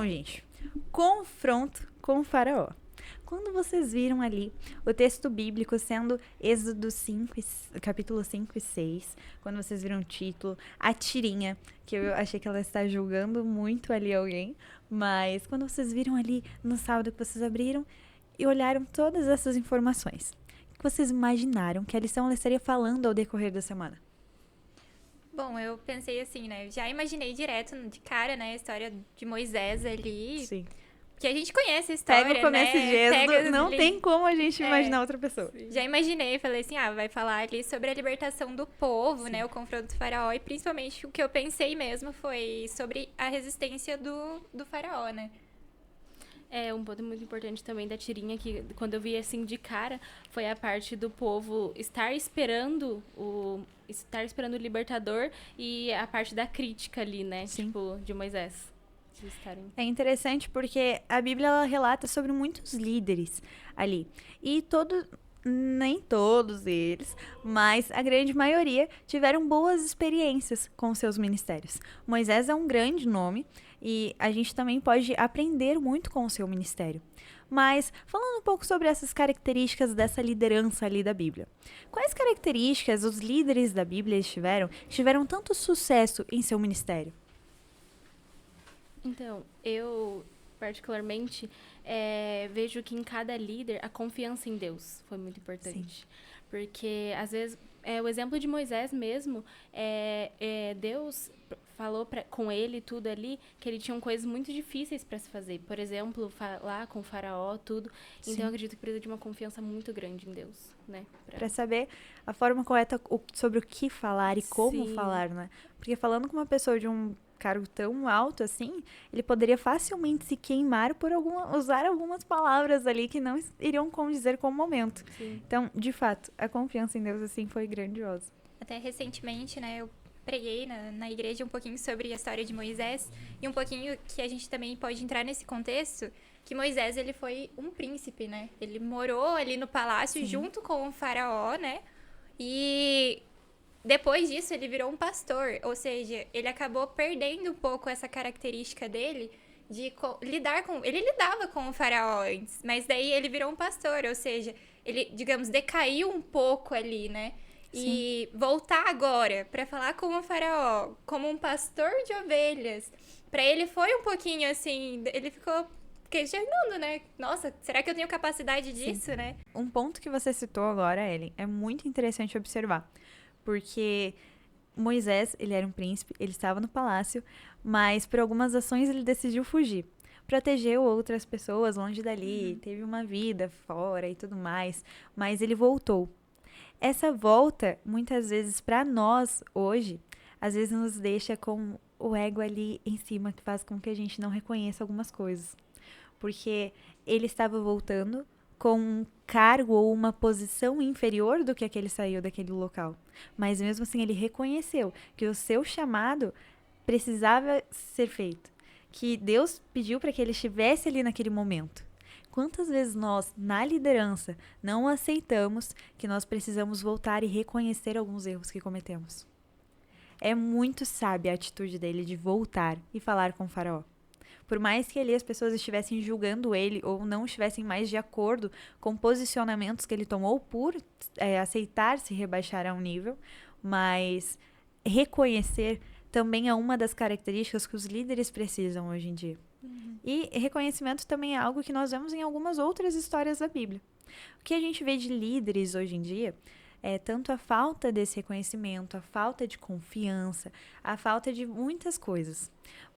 Bom, gente, confronto com o faraó. Quando vocês viram ali o texto bíblico sendo Êxodo 5, capítulo 5 e 6, quando vocês viram o título, a tirinha, que eu achei que ela está julgando muito ali alguém, mas quando vocês viram ali no sábado que vocês abriram e olharam todas essas informações, o que vocês imaginaram que a lição ela estaria falando ao decorrer da semana? Bom, eu pensei assim, né? Já imaginei direto de cara, né? A história de Moisés ali. Sim. Que a gente conhece a Pega o história, começo de né? Êxodo, Pega não ali. tem como a gente É, imaginar outra pessoa. já imaginei, falei assim, vai falar ali sobre a libertação do povo, Sim. né? O confronto do faraó. E principalmente o que eu pensei mesmo foi sobre a resistência do faraó, né? Um ponto muito importante também da tirinha, que quando eu vi assim de cara, foi a parte do povo estar esperando o libertador e a parte da crítica ali, né? Sim. Tipo, de Moisés. De estarem... É interessante porque a Bíblia ela relata sobre muitos líderes ali. E nem todos eles, mas a grande maioria tiveram boas experiências com seus ministérios. Moisés é um grande nome e a gente também pode aprender muito com o seu ministério. Mas, falando um pouco sobre essas características dessa liderança ali da Bíblia. Quais características os líderes da Bíblia tiveram tanto sucesso em seu ministério? Então, eu particularmente vejo que em cada líder a confiança em Deus foi muito importante. Sim. Porque, às vezes, o exemplo de Moisés mesmo, Deus falou com ele tudo ali, que ele tinha coisas muito difíceis para se fazer. Por exemplo, falar com o faraó, tudo. Sim. Então, eu acredito que precisa de uma confiança muito grande em Deus, né? Para saber a forma correta sobre o que falar e como Sim. falar, né? Porque falando com uma pessoa de um cargo tão alto assim, ele poderia facilmente se queimar por usar algumas palavras ali que não iriam condizer com o momento. Sim. Então, de fato, a confiança em Deus assim foi grandiosa. Até recentemente, né, eu preguei na igreja um pouquinho sobre a história de Moisés e um pouquinho que a gente também pode entrar nesse contexto, que Moisés, ele foi um príncipe, né? Ele morou ali no palácio, sim, junto com o faraó, né? E depois disso ele virou um pastor, ou seja, ele acabou perdendo um pouco essa característica dele de lidar com... Ele lidava com o faraó antes, mas daí ele virou um pastor, ou seja, ele, digamos, decaiu um pouco ali, né? E sim, voltar agora para falar com o faraó como um pastor de ovelhas, para ele foi um pouquinho assim, ele ficou questionando, né? Nossa, será que eu tenho capacidade disso, sim, né? Um ponto que você citou agora, Ellen, é muito interessante observar, porque Moisés, ele era um príncipe, ele estava no palácio, mas por algumas ações ele decidiu fugir. Protegeu outras pessoas longe dali, teve uma vida fora e tudo mais, mas ele voltou. Essa volta, muitas vezes, para nós, hoje, às vezes nos deixa com o ego ali em cima, que faz com que a gente não reconheça algumas coisas. Porque ele estava voltando com um cargo ou uma posição inferior do que aquele saiu daquele local. Mas mesmo assim, ele reconheceu que o seu chamado precisava ser feito. Que Deus pediu para que ele estivesse ali naquele momento. Quantas vezes nós, na liderança, não aceitamos que nós precisamos voltar e reconhecer alguns erros que cometemos? É muito sábia a atitude dele de voltar e falar com o faraó. Por mais que ali as pessoas estivessem julgando ele ou não estivessem mais de acordo com posicionamentos que ele tomou por aceitar se rebaixar a um nível, mas reconhecer também é uma das características que os líderes precisam hoje em dia. E reconhecimento também é algo que nós vemos em algumas outras histórias da Bíblia. O que a gente vê de líderes hoje em dia é tanto a falta desse reconhecimento, a falta de confiança, a falta de muitas coisas.